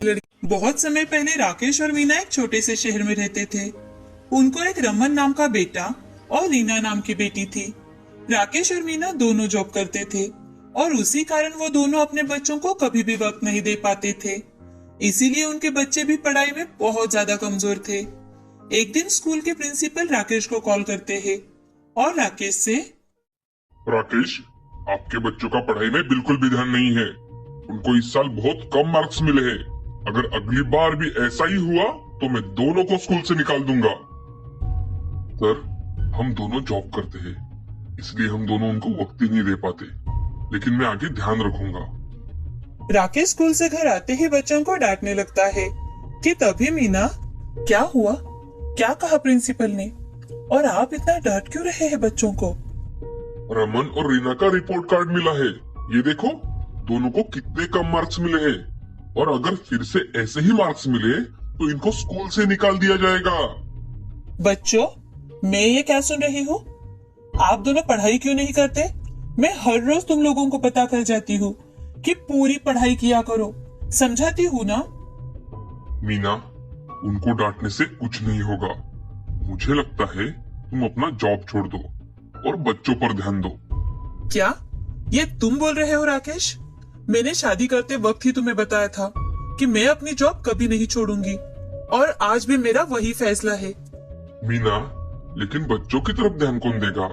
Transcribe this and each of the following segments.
बहुत समय पहले राकेश और मीना एक छोटे से शहर में रहते थे। उनको एक रमन नाम का बेटा और रीना नाम की बेटी थी। राकेश और मीना दोनों जॉब करते थे और उसी कारण वो दोनों अपने बच्चों को कभी भी वक्त नहीं दे पाते थे। इसीलिए उनके बच्चे भी पढ़ाई में बहुत ज्यादा कमजोर थे। एक दिन स्कूल के प्रिंसिपल राकेश को कॉल करते हैं और राकेश से, राकेश, आपके बच्चों का पढ़ाई में बिल्कुल भी ध्यान नहीं है। उनको इस साल बहुत कम मार्क्स मिले हैं। अगर अगली बार भी ऐसा ही हुआ तो मैं दोनों को स्कूल से निकाल दूंगा। सर, हम दोनों जॉब करते हैं, इसलिए हम दोनों उनको वक्त ही नहीं दे पाते, लेकिन मैं आगे ध्यान रखूंगा। राकेश स्कूल से घर आते ही बच्चों को डांटने लगता है कि तभी मीना, क्या हुआ, क्या कहा प्रिंसिपल ने, और आप इतना डांट क्यों रहे हैं बच्चों को? रमन और रीना का रिपोर्ट कार्ड मिला है, ये देखो, दोनों को कितने कम मार्क्स मिले हैं, और अगर फिर से ऐसे ही मार्क्स मिले तो इनको स्कूल से निकाल दिया जाएगा। बच्चों, मैं ये क्या सुन रही हूँ? आप दोनों पढ़ाई क्यों नहीं करते? मैं हर रोज तुम लोगों को पता कर जाती हूँ कि पूरी पढ़ाई किया करो, समझाती हूँ ना? मीना, उनको डांटने से कुछ नहीं होगा। मुझे लगता है तुम अपना जॉब छोड़ दो और बच्चों पर ध्यान दो। क्या ये तुम बोल रहे हो राकेश? मैंने शादी करते वक्त ही तुम्हें बताया था कि मैं अपनी जॉब कभी नहीं छोड़ूंगी, और आज भी मेरा वही फैसला है। मीना, लेकिन बच्चों की तरफ ध्यान कौन देगा?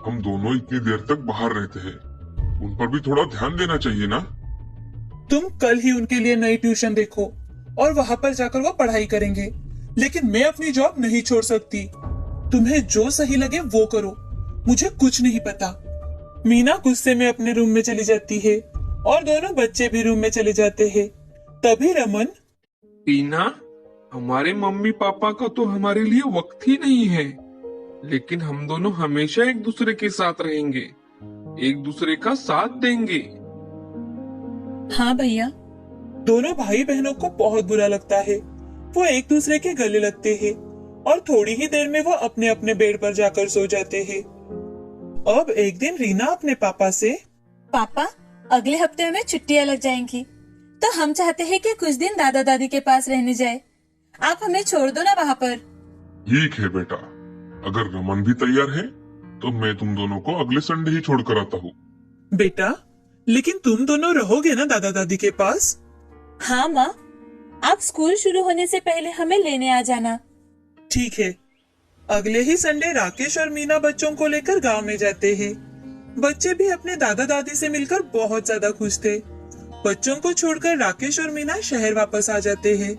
हम दोनों इतनी देर तक बाहर रहते हैं, उन पर भी थोड़ा ध्यान देना चाहिए ना? तुम कल ही उनके लिए नई ट्यूशन देखो और वहाँ पर जाकर वो पढ़ाई करेंगे, लेकिन मैं अपनी जॉब नहीं छोड़ सकती। तुम्हें जो सही लगे वो करो, मुझे कुछ नहीं पता। मीना गुस्से में अपने रूम में चली जाती है और दोनों बच्चे भी रूम में चले जाते हैं। तभी रमन, टीना, हमारे मम्मी पापा का तो हमारे लिए वक्त ही नहीं है, लेकिन हम दोनों हमेशा एक दूसरे के साथ रहेंगे, एक दूसरे का साथ देंगे। हाँ भैया। दोनों भाई बहनों को बहुत बुरा लगता है। वो एक दूसरे के गले लगते हैं और थोड़ी ही देर में वो अपने अपने बेड पर जाकर सो जाते हैं। अब एक दिन रीना अपने पापा से, पापा, अगले हफ्ते हमें छुट्टियां लग जाएंगी, तो हम चाहते हैं कि कुछ दिन दादा दादी के पास रहने जाए। आप हमें छोड़ दो ना वहाँ पर। ठीक है बेटा, अगर रमन भी तैयार है तो मैं तुम दोनों को अगले संडे ही छोड़ कर आता हूँ। बेटा, लेकिन तुम दोनों रहोगे ना दादा दादी के पास? हाँ माँ, आप स्कूल शुरू होने से पहले हमें लेने आ जाना। ठीक है। अगले ही संडे राकेश और मीना बच्चों को लेकर गांव में जाते हैं। बच्चे भी अपने दादा दादी से मिलकर बहुत ज्यादा खुश थे। बच्चों को छोड़कर राकेश और मीना शहर वापस आ जाते हैं।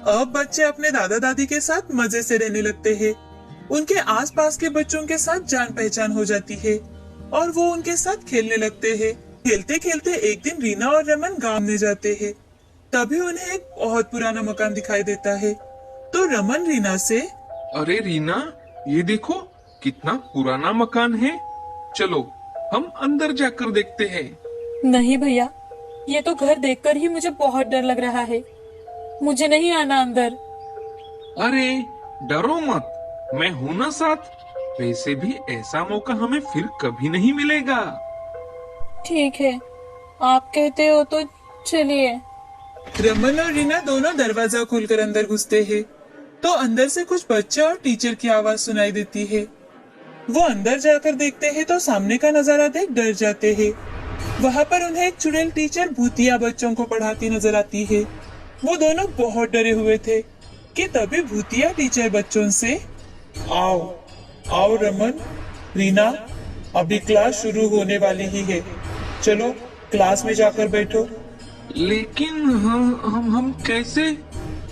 अब बच्चे अपने दादा दादी के साथ मजे से रहने लगते हैं। उनके आसपास के बच्चों के साथ जान पहचान हो जाती है और वो उनके साथ खेलने लगते हैं। खेलते खेलते एक दिन रीना और रमन गांव में जाते हैं। तभी उन्हें एक बहुत पुराना मकान दिखाई देता है। तो रमन रीना से, अरे रीना, ये देखो कितना पुराना मकान है, चलो हम अंदर जाकर देखते हैं। नहीं भैया, ये तो घर देखकर ही मुझे बहुत डर लग रहा है, मुझे नहीं आना अंदर। अरे डरो मत, मैं हूं ना साथ। वैसे भी ऐसा मौका हमें फिर कभी नहीं मिलेगा। ठीक है, आप कहते हो तो चलिए। रमन और रीना दोनों दरवाजा खोलकर अंदर घुसते हैं तो अंदर से कुछ बच्चे और टीचर की आवाज सुनाई देती है। वो अंदर जाकर देखते हैं तो सामने का नजारा देख डर जाते हैं। वहाँ पर उन्हें एक चुड़ैल टीचर भूतिया बच्चों को पढ़ाती नजर आती है। वो दोनों बहुत डरे हुए थे कि तभी भूतिया टीचर बच्चों से, आओ आओ रमन, रीना, अभी क्लास शुरू होने वाली ही है, चलो क्लास में जाकर बैठो। लेकिन हम कैसे?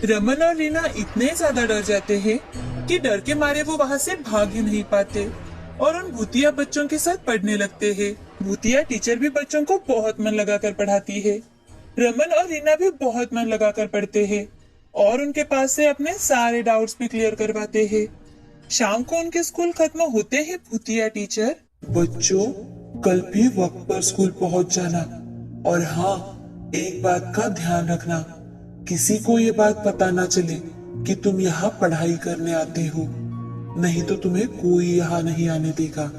रमन और रीना इतने ज्यादा डर जाते हैं कि डर के मारे वो वहाँ से भाग ही नहीं पाते और उन भूतिया बच्चों के साथ पढ़ने लगते हैं। भूतिया टीचर भी बच्चों को बहुत मन लगाकर पढ़ाती है। रमन और रीना भी बहुत मन लगाकर पढ़ते हैं और उनके पास से अपने सारे डाउट्स भी क्लियर करवाते हैं। शाम को उनके स्कूल खत्म होते ही भूतिया टीचर, बच्चों, कल भी वक्त पर स्कूल पहुँच जाना, और हाँ, एक बात का ध्यान रखना, किसी को ये बात पता ना चले कि तुम यहाँ पढ़ाई करने आते हो, नहीं तो तुम्हें कोई यहाँ नहीं आने देगा।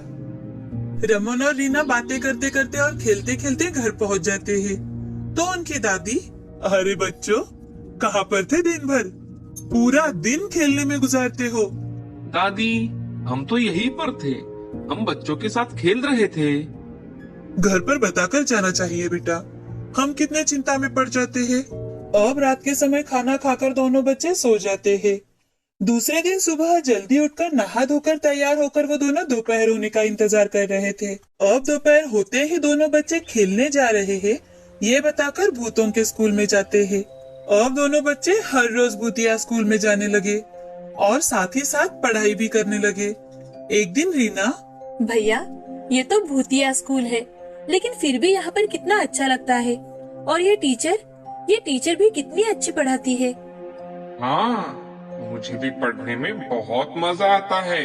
रमन और रीना बातें करते करते और खेलते खेलते घर पहुँच जाते हैं। तो उनकी दादी, अरे बच्चों, कहाँ पर थे दिन भर? पूरा दिन खेलने में गुजारते हो। दादी, हम तो यहीं पर थे। हम बच्चों के साथ खेल रहे थे। घर पर बताकर जाना चाहिए बेटा, हम कितने चिंता में पड़ जाते हैं। अब रात के समय खाना खाकर दोनों बच्चे सो जाते हैं। दूसरे दिन सुबह जल्दी उठकर नहा धोकर तैयार होकर वो दोनों दोपहर होने का इंतजार कर रहे थे। अब दोपहर होते ही दोनों बच्चे खेलने जा रहे हैं ये बताकर भूतों के स्कूल में जाते हैं। अब दोनों बच्चे हर रोज भूतिया स्कूल में जाने लगे और साथ ही साथ पढ़ाई भी करने लगे। एक दिन रीना, भैया ये तो भूतिया स्कूल है, लेकिन फिर भी यहाँ पर कितना अच्छा लगता है। और ये टीचर भी कितनी अच्छी पढ़ाती है। हाँ, मुझे भी पढ़ने में बहुत मजा आता है।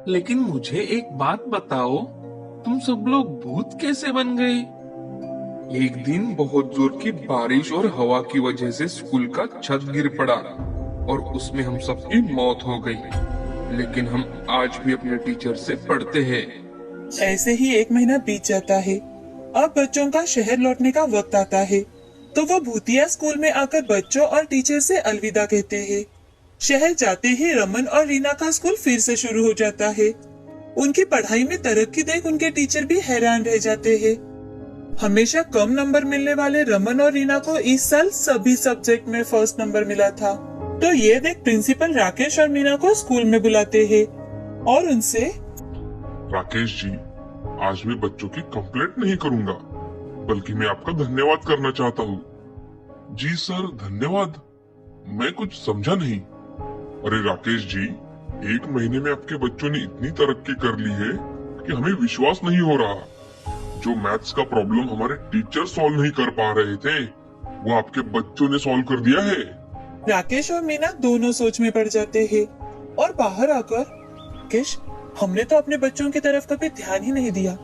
लेकिन मुझे एक बात बताओ, तुम सब लोग भूत कैसे बन गए? एक दिन बहुत जोर की बारिश और हवा की वजह से स्कूल का छत गिर पड़ा और उसमें हम सबकी मौत हो गई। लेकिन हम आज भी अपने टीचर से पढ़ते हैं। ऐसे ही एक महीना बीत जाता है। अब बच्चों का शहर लौटने का वक्त आता है, तो वो भूतिया स्कूल में आकर बच्चों और टीचर से अलविदा कहते हैं। शहर जाते ही रमन और रीना का स्कूल फिर से शुरू हो जाता है। उनकी पढ़ाई में तरक्की देख उनके टीचर भी हैरान रह जाते हैं। हमेशा कम नंबर मिलने वाले रमन और रीना को इस साल सभी सब्जेक्ट में फर्स्ट नंबर मिला था। तो ये देख प्रिंसिपल राकेश और मीना को स्कूल में बुलाते हैं और उनसे, राकेश जी, आज मैं बच्चों की कंप्लेंट नहीं करूंगा, बल्कि मैं आपका धन्यवाद करना चाहता हूँ। जी सर, धन्यवाद? मैं कुछ समझा नहीं। अरे राकेश जी, एक महीने में आपके बच्चों ने इतनी तरक्की कर ली है कि हमें विश्वास नहीं हो रहा। जो मैथ्स का प्रॉब्लम हमारे टीचर सॉल्व नहीं कर पा रहे थे, वो आपके बच्चों ने सॉल्व कर दिया है। राकेश और मीना दोनों सोच में पड़ जाते हैं और बाहर आकर, राकेश, हमने तो अपने बच्चों की तरफ कभी ध्यान ही नहीं दिया।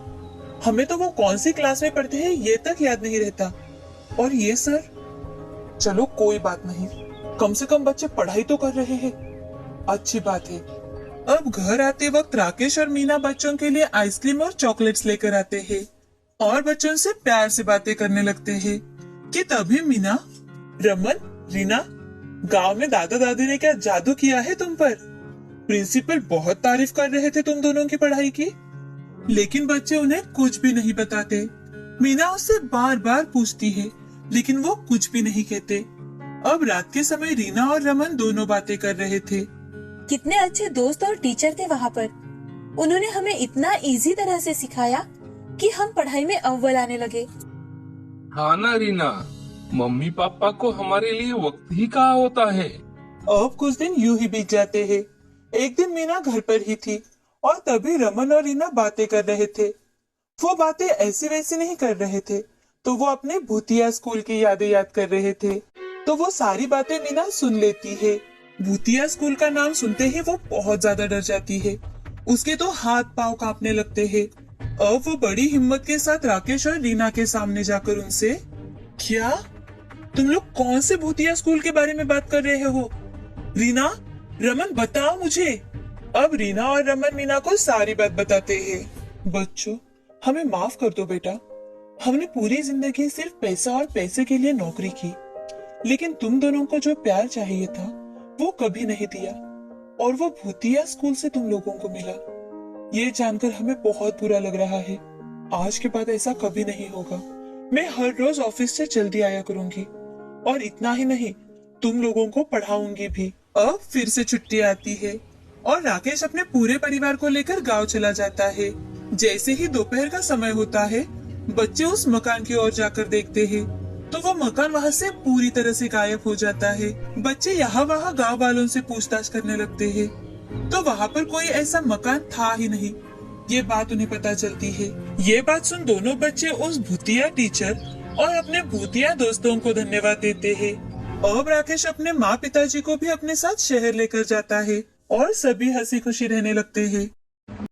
हमें तो वो कौन सी क्लास में पढ़ते हैं ये तक याद नहीं रहता। और ये सर, चलो कोई बात नहीं, कम से कम बच्चे पढ़ाई तो कर रहे हैं, अच्छी बात है। अब घर आते वक्त राकेश और मीना बच्चों के लिए आइसक्रीम और चॉकलेट्स लेकर आते हैं और बच्चों से प्यार से बातें करने लगते हैं कि तभी मीना, रमन, रीना, गांव में दादा दादी ने क्या जादू किया है तुम पर? प्रिंसिपल बहुत तारीफ कर रहे थे तुम दोनों की पढ़ाई की, लेकिन बच्चे उन्हें कुछ भी नहीं बताते। मीना उससे बार बार पूछती है, लेकिन वो कुछ भी नहीं कहते। अब रात के समय रीना और रमन दोनों बातें कर रहे थे। कितने अच्छे दोस्त और टीचर थे वहाँ पर। उन्होंने हमें इतना इजी तरह से सिखाया कि हम पढ़ाई में अव्वल आने लगे। हाँ ना रीना, मम्मी पापा को हमारे लिए वक्त ही कहाँ होता है। अब कुछ दिन यूं ही बीत जाते हैं। एक दिन मीना घर पर ही थी और तभी रमन और रीना बातें कर रहे थे। वो बातें ऐसी वैसी नहीं कर रहे थे, तो वो अपने भूतिया स्कूल की यादें याद कर रहे थे। तो वो सारी बातें मीना सुन लेती है। भूतिया स्कूल का नाम सुनते ही वो बहुत ज्यादा डर जाती है। उसके तो हाथ पांव कांपने लगते हैं। अब वो बड़ी हिम्मत के साथ राकेश और रीना के सामने जाकर उनसे, क्या तुम लोग कौन से भूतिया स्कूल के बारे में बात कर रहे हो? रीना, रमन, बताओ मुझे। अब रीना और रमन मीना को सारी बात बताते हैं। बच्चों, हमें माफ कर दो बेटा, हमने पूरी जिंदगी सिर्फ पैसा और पैसे के लिए नौकरी की, लेकिन तुम दोनों को जो प्यार चाहिए था वो कभी नहीं दिया, और वो भूतिया स्कूल से तुम लोगों को मिला। ये जानकर हमें बहुत बुरा लग रहा है। आज के बाद ऐसा कभी नहीं होगा। मैं हर रोज ऑफिस से जल्दी आया करूंगी, और इतना ही नहीं, तुम लोगों को पढ़ाऊंगी भी। अब फिर से छुट्टी आती है और राकेश अपने पूरे परिवार को लेकर गांव चला जाता है। जैसे ही दोपहर का समय होता है, बच्चे उस मकान की ओर जाकर देखते हैं, तो वो मकान वहाँ से पूरी तरह से गायब हो जाता है। बच्चे यहाँ वहाँ गांव वालों से पूछताछ करने लगते हैं, तो वहाँ पर कोई ऐसा मकान था ही नहीं। ये बात उन्हें पता चलती है। ये बात सुन दोनों बच्चे उस भूतिया टीचर और अपने भूतिया दोस्तों को धन्यवाद देते हैं। अब राकेश अपने माँ पिताजी को भी अपने साथ शहर लेकर जाता है और सभी हंसी खुशी रहने लगते हैं।